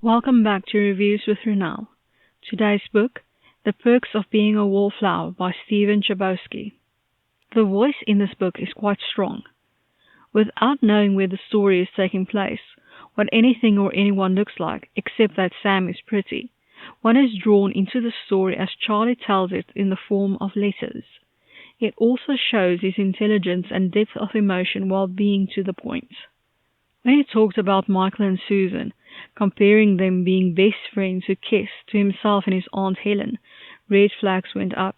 Welcome back to Reviews with Ronel. Today's book, The Perks of Being a Wallflower by Chbosky. The voice in this book is quite strong. Without knowing where the story is taking place, what anything or anyone looks like, except that Sam is pretty, one is drawn into the story as Charlie tells it in the form of letters. It also shows his intelligence and depth of emotion while being to the point. When he talked about Michael and Susan, comparing them being best friends who kissed to himself and his Aunt Helen, red flags went up.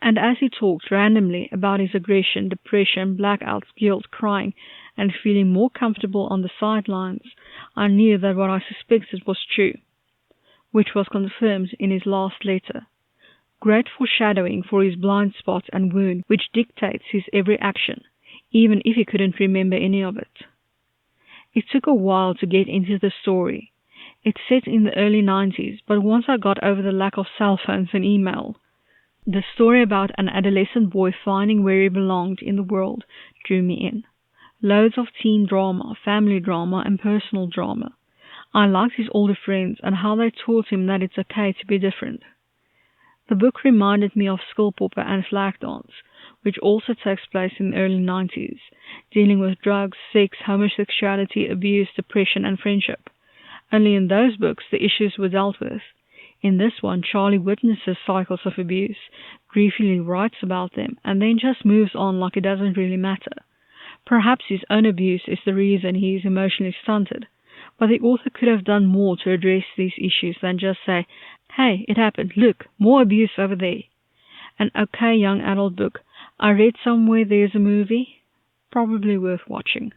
And as he talked randomly about his aggression, depression, blackouts, guilt, crying, and feeling more comfortable on the sidelines, I knew that what I suspected was true, which was confirmed in his last letter. Great foreshadowing for his blind spot and wound, which dictates his every action, even if he couldn't remember any of it. It took a while to get into the story. It's set in the early 90s, but once I got over the lack of cell phones and email, the story about an adolescent boy finding where he belonged in the world drew me in. Loads of teen drama, family drama, and personal drama. I liked his older friends and how they taught him that it's okay to be different. The book reminded me of Skilpopper and Flag Dance, which also takes place in the early 90s, dealing with drugs, sex, homosexuality, abuse, depression, and friendship. Only in those books the issues were dealt with. In this one, Charlie witnesses cycles of abuse, briefly writes about them, and then just moves on like it doesn't really matter. Perhaps his own abuse is the reason he is emotionally stunted, but the author could have done more to address these issues than just say, "Hey, it happened, look, more abuse over there." An okay young adult book. I read somewhere there's a movie. Probably worth watching.